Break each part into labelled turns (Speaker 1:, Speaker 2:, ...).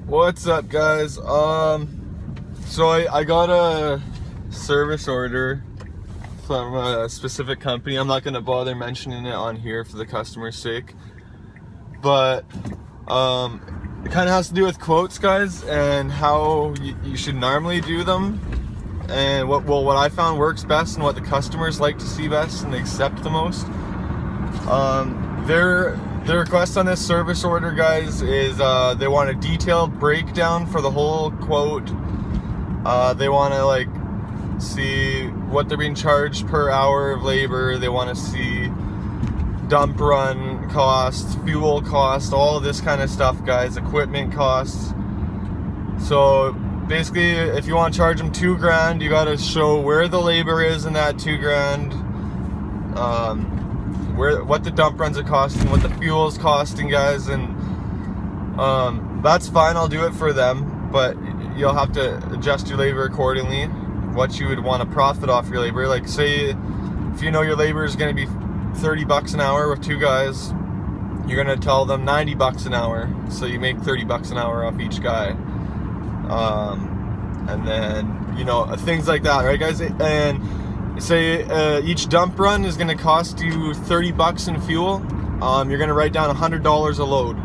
Speaker 1: What's up, guys? So I got a service order from a specific company. I'm not gonna bother mentioning it on here for the customer's sake, but it kind of has to do with quotes, guys, and how you should normally do them, and what I found works best and what the customers like to see best and they accept the most. The request on this service order, guys, is they want a detailed breakdown for the whole quote. They want to see what they're being charged per hour of labor. They want to see dump run costs, fuel costs, all of this kind of stuff, guys, equipment costs. So basically, if you want to charge them $2,000, you got to show where the labor is in that $2,000. What the dump runs are costing, what the fuel is costing, guys, and that's fine. I'll do it for them, but you'll have to adjust your labor accordingly. What you would want to profit off your labor, like say if you know your labor is going to be $30 an hour with two guys, you're going to tell them $90 an hour, so you make $30 an hour off each guy, and then things like that, right, guys? And say each dump run is going to cost you $30 in fuel. You're going to write down $100 a load,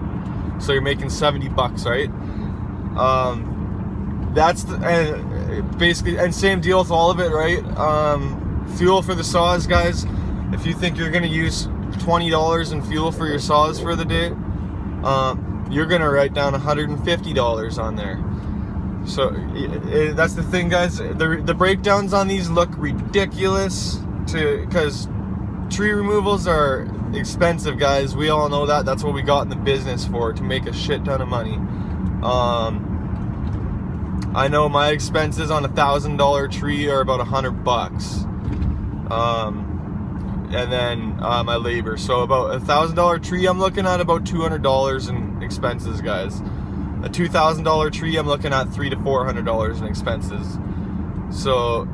Speaker 1: so you're making $70, right? That's basically, and same deal with all of it, right? Fuel for the saws, guys. If you think you're going to use $20 in fuel for your saws for the day, you're going to write down $150 on there. So that's the thing, guys. The breakdowns on these look ridiculous because tree removals are expensive, guys. We all know that. That's what we got in the business for, to make a shit ton of money. I know my expenses on $1,000 tree are about $100, and then my labor. So about $1,000 tree, I'm looking at about $200 in expenses, guys. A $2,000 tree, I'm looking at $300 to $400 in expenses. So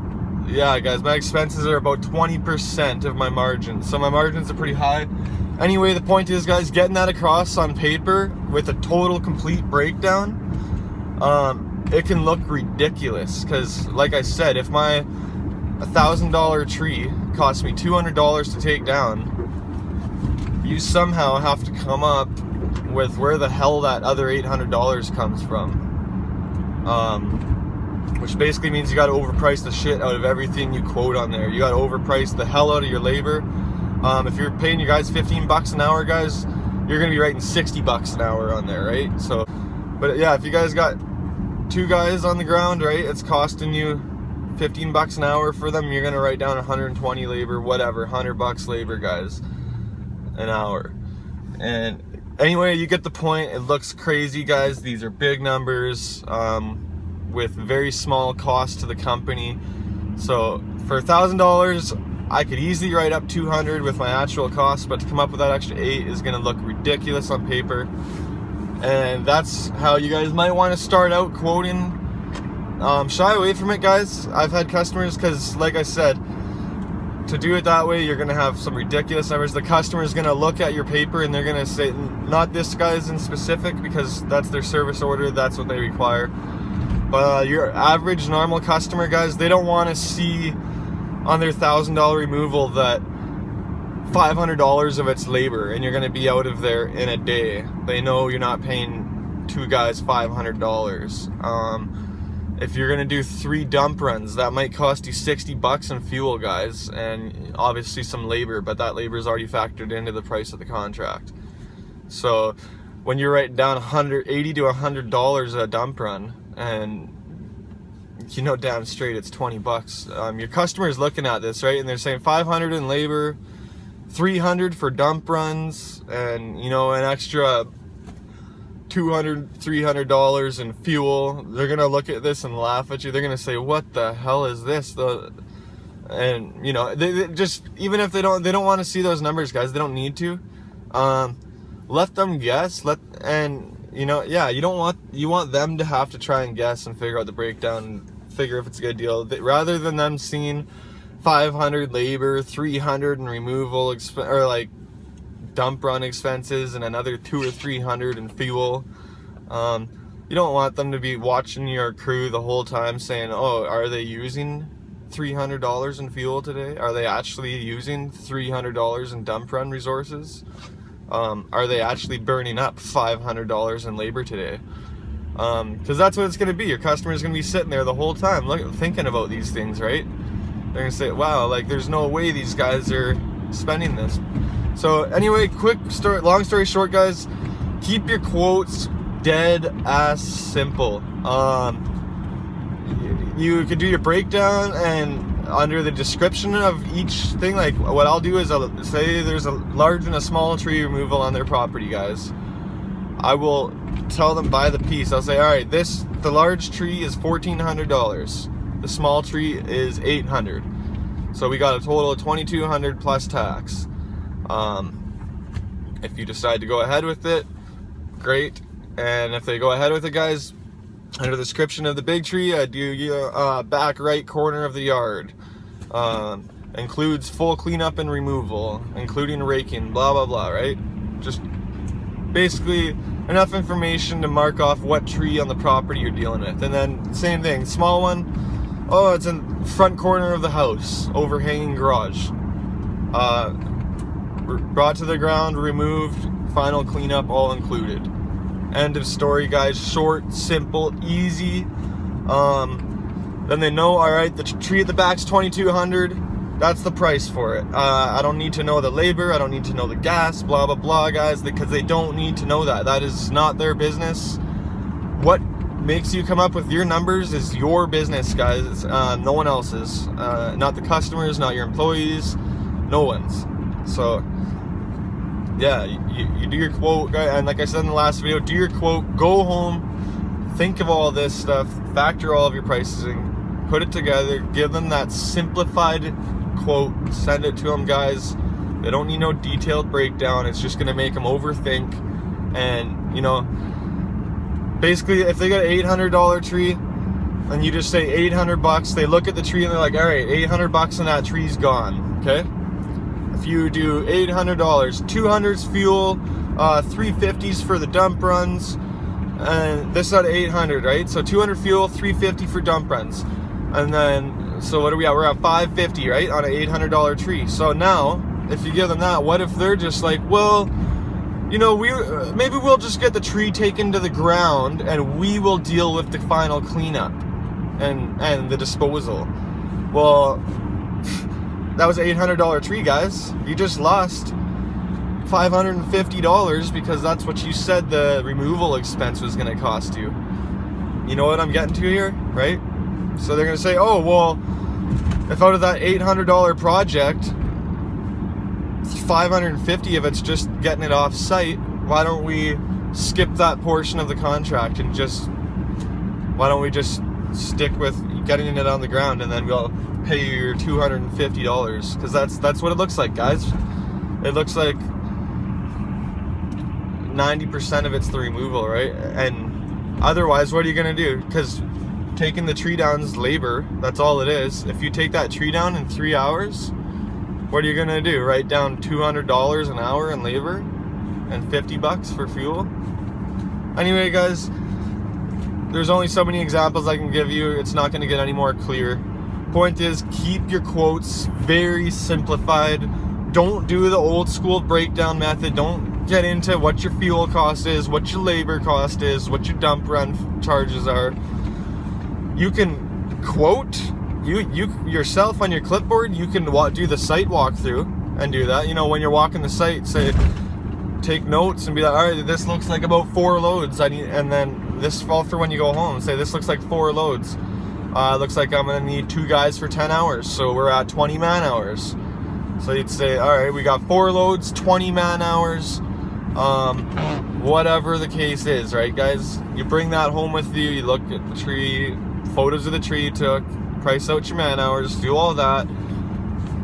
Speaker 1: yeah, guys, my expenses are about 20% of my margins. So my margins are pretty high. Anyway, the point is, guys, getting that across on paper with a total complete breakdown, it can look ridiculous. Because like I said, if my $1,000 tree costs me $200 to take down, you somehow have to come up with where the hell that other $800 comes from, which basically means you got to overprice the shit out of everything you quote on there. You got to overprice the hell out of your labor. If you're paying your guys $15 an hour, guys, you're gonna be writing $60 an hour on there, right? So, but yeah, if you guys got two guys on the ground, right, it's costing you $15 an hour for them. You're gonna write down 120 labor, whatever, $100 labor, guys, an hour. And anyway, you get the point. It looks crazy, guys. These are big numbers with very small cost to the company. So for $1,000, I could easily write up 200 with my actual cost, but to come up with that extra 8 is going to look ridiculous on paper. And that's how you guys might want to start out quoting. Shy away from it, guys. I've had customers, because like I said, to do it that way, you're going to have some ridiculous numbers. The customer is going to look at your paper and they're going to say, not this guy's in specific, because that's their service order, that's what they require. But your average normal customer, guys, they don't want to see on their $1,000 removal that $500 of it's labor and you're going to be out of there in a day. They know you're not paying two guys $500. If you're gonna do 3 dump runs, that might cost you $60 in fuel, guys, and obviously some labor, but that labor is already factored into the price of the contract. So when you're writing down $80 to $100 a dump run, and you know damn straight it's $20, your customer is looking at this, right, and they're saying $500 in labor, $300 for dump runs, and an extra $200, $300 in fuel. They're gonna look at this and laugh at you. They're gonna say, "What the hell is this?" And they just, even if they don't want to see those numbers, guys, they don't need to. Let them guess. You want them to have to try and guess and figure out the breakdown and figure if it's a good deal, rather than them seeing 500 labor, 300 in removal or dump run expenses and another 200 or 300 in fuel. You don't want them to be watching your crew the whole time saying, oh, are they using $300 in fuel today? Are they actually using $300 in dump run resources? Are they actually burning up $500 in labor today? Because that's what it's going to be. Your customer's going to be sitting there the whole time thinking about these things, right? They're going to say, wow, like there's no way these guys are spending this. So anyway, long story short, guys, keep your quotes dead ass simple. You could do your breakdown, and under the description of each thing, like what I'll do is I'll say there's a large and a small tree removal on their property, guys. I will tell them by the piece. I'll say, all right, the large tree is $1,400. The small tree is $800. So we got a total of $2,200 plus tax. If you decide to go ahead with it, great. And if they go ahead with it, guys, under the description of the big tree, I do back right corner of the yard. Includes full cleanup and removal, including raking, blah, blah, blah, right? Just basically enough information to mark off what tree on the property you're dealing with. And then same thing, small one, oh, it's in front corner of the house, overhanging garage. Brought to the ground, removed, final cleanup, all included. End of story, guys. Short, simple, easy. Then they know, all right, the tree at the back's $2,200. That's the price for it. I don't need to know the labor. I don't need to know the gas, blah, blah, blah, guys, because they don't need to know that. That is not their business. What makes you come up with your numbers is your business, guys. No one else's. Not the customers, not your employees, no one's. So yeah, you do your quote, and like I said in the last video, do your quote, go home, think of all this stuff, factor all of your pricing, put it together, give them that simplified quote, send it to them, guys. They don't need no detailed breakdown. It's just gonna make them overthink. And you know, basically, if they got an $800 tree and you just say $800, they look at the tree and they're like, all right, $800 and that tree's gone. Okay. If you do $800, $200's fuel, $350's for the dump runs, and this is at $800, right? So $200 fuel, $350 for dump runs, and then so what are we at? We're at $550, right, on an $800 tree. So now, if you give them that, what if they're just like, well, you know, maybe we'll just get the tree taken to the ground, and we will deal with the final cleanup and the disposal. Well, that was an $800 tree, guys. You just lost $550 because that's what you said the removal expense was going to cost you. You know what I'm getting to here, right? So they're going to say, oh, well, if out of that $800 project, $550 of it's just getting it off site, why don't we skip that portion of the contract and why don't we just stick with getting it on the ground, and then we'll pay you your $250, because that's what it looks like, guys. It looks like 90% of it's the removal, right? And otherwise, what are you gonna do? Because taking the tree down is labor. That's all it is. If you take that tree down in 3 hours, what are you gonna do? Write down $200 an hour in labor and $50 for fuel? Anyway, guys, there's only so many examples I can give you. It's not gonna get any more clear. Point is, keep your quotes very simplified. Don't do the old school breakdown method. Don't get into what your fuel cost is, what your labor cost is, what your dump run charges are. You can quote you yourself on your clipboard. You can do the site walkthrough and do that. You know, when you're walking the site, say, take notes and be like, all right, this looks like about 4 loads. And then this fall for when you go home. Say, this looks like 4 loads. Looks like I'm gonna need 2 guys for 10 hours, so we're at 20 man hours. So you'd say, all right, we got 4 loads, 20 man hours, whatever the case is, right, guys? You bring that home with you. You look at the tree, photos of the tree you took, price out your man hours, do all that,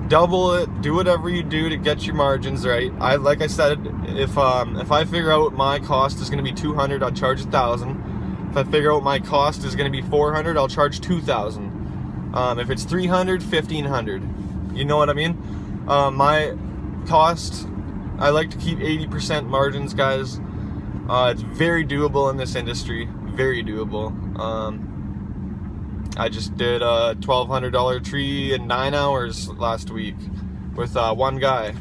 Speaker 1: double it, do whatever you do to get your margins right. Like I said, if I figure out my cost is gonna be $200, I'll charge $1,000. If I figure out my cost is going to be $400, I'll charge $2,000. If it's $300, $1,500. You know what I mean? My cost, I like to keep 80% margins, guys. It's very doable in this industry. very doable. I just did a $1,200 tree in 9 hours last week with one guy.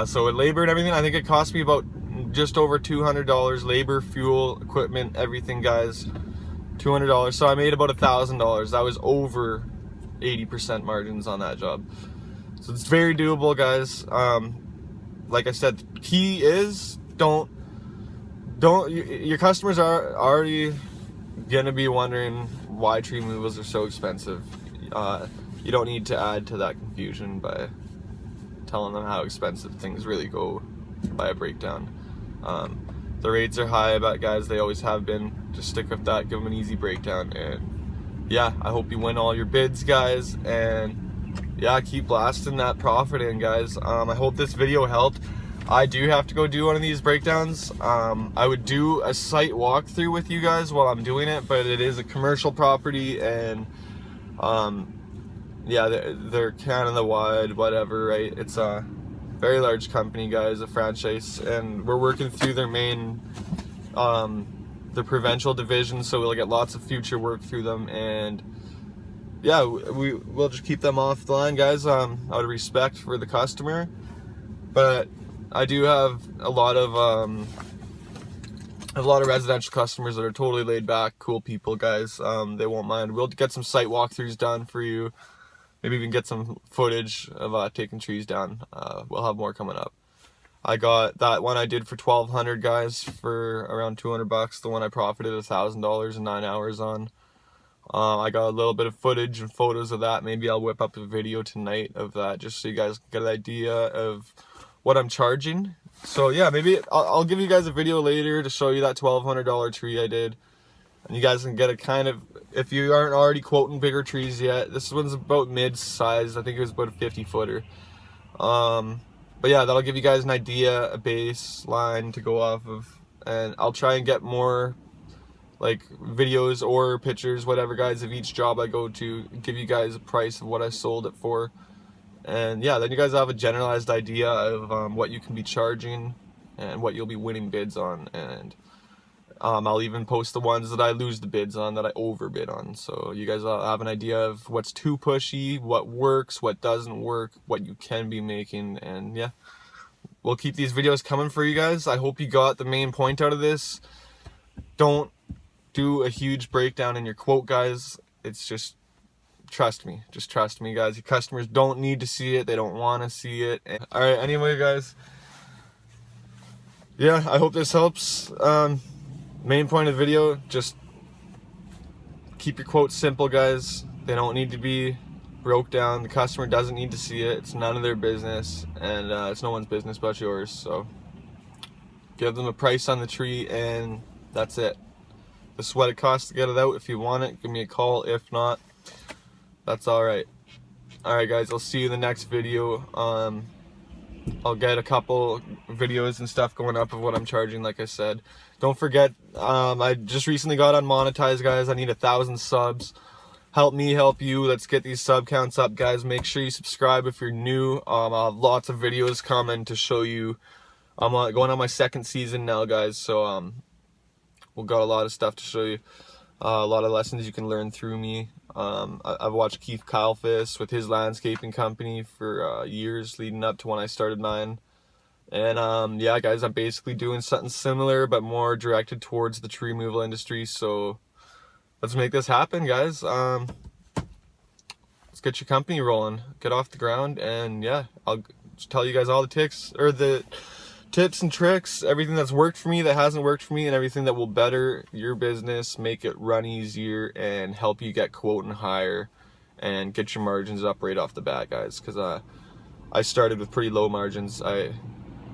Speaker 1: So with labor and everything, I think it cost me about just over $200. Labor, fuel, equipment, everything, guys. $200. So I made about $1,000. That was over 80% margins on that job. So it's very doable, guys. Like I said, the key is your customers are already gonna be wondering why tree removals are so expensive. You don't need to add to that confusion by telling them how expensive things really go by a breakdown. The rates are high, I bet, guys. They always have been. Just stick with that, give them an easy breakdown, and yeah, I hope you win all your bids, guys, and yeah, keep blasting that profit in, guys. I hope this video helped. I do have to go do one of these breakdowns. I would do a site walkthrough with you guys while I'm doing it, but it is a commercial property, and yeah, they're Canada wide, whatever, right? It's a very large company, guys, a franchise, and we're working through their main, the provincial division, so we'll get lots of future work through them, and yeah, we'll just keep them off the line, guys, out of respect for the customer. But I do have a lot of residential customers that are totally laid back, cool people, guys. They won't mind. We'll get some site walkthroughs done for you. Maybe even get some footage of taking trees down. We'll have more coming up. I got that one I did for $1,200, guys, for around $200. The one I profited $1,000 in 9 hours on. I got a little bit of footage and photos of that. Maybe I'll whip up a video tonight of that, just so you guys get an idea of what I'm charging. So yeah, maybe I'll give you guys a video later to show you that $1,200 tree I did, and you guys can get a kind of, if you aren't already quoting bigger trees yet. This one's about mid-size. I think it was about a 50-footer. But yeah, that'll give you guys an idea, a baseline to go off of, and I'll try and get more like videos or pictures, whatever, guys, of each job I go to, give you guys a price of what I sold it for. And yeah, then you guys have a generalized idea of what you can be charging and what you'll be winning bids on. And I'll even post the ones that I lose the bids on, that I overbid on, so you guys have an idea of what's too pushy, what works, what doesn't work, what you can be making. And yeah, we'll keep these videos coming for you guys. I hope you got the main point out of this. Don't do a huge breakdown in your quote, guys. It's just trust me, guys. Your customers don't need to see it, they don't want to see it. All right, anyway, guys, yeah, I hope this helps. Main point of the video, just keep your quotes simple, guys. They don't need to be broke down. The customer doesn't need to see it. It's none of their business, and it's no one's business but yours. So give them a price on the tree, and that's it. This is what it costs to get it out. If you want it, give me a call. If not, that's alright. Alright, guys, I'll see you in the next video. I'll get a couple videos and stuff going up of what I'm charging, like I said. Don't forget, I just recently got unmonetized, guys. I need 1,000 subs. Help me help you. Let's get these sub counts up, guys. Make sure you subscribe if you're new. I'll have lots of videos coming to show you. I'm going on my 2nd season now, guys, so we've got a lot of stuff to show you. A lot of lessons you can learn through me. I've watched Keith Kylefis with his landscaping company for years leading up to when I started mine. And yeah, guys, I'm basically doing something similar but more directed towards the tree removal industry. So let's make this happen, guys. Let's get your company rolling, get off the ground, and yeah, I'll tell you guys all the tips and tricks, everything that's worked for me, that hasn't worked for me, and everything that will better your business, make it run easier, and help you get quoting higher and get your margins up right off the bat, guys. Because I started with pretty low margins. I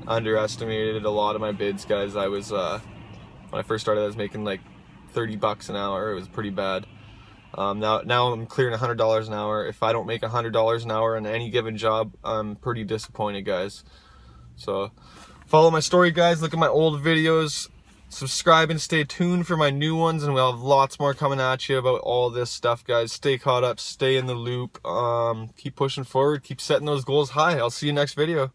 Speaker 1: underestimated a lot of my bids, guys. I was when I first started, I was making like $30 an hour. It was pretty bad. Now I'm clearing $100 an hour. If I don't make $100 an hour on any given job, I'm pretty disappointed, guys. So follow my story, guys. Look at my old videos. Subscribe and stay tuned for my new ones, and we'll have lots more coming at you about all this stuff, guys. Stay caught up, stay in the loop, keep pushing forward, keep setting those goals high. I'll see you next video.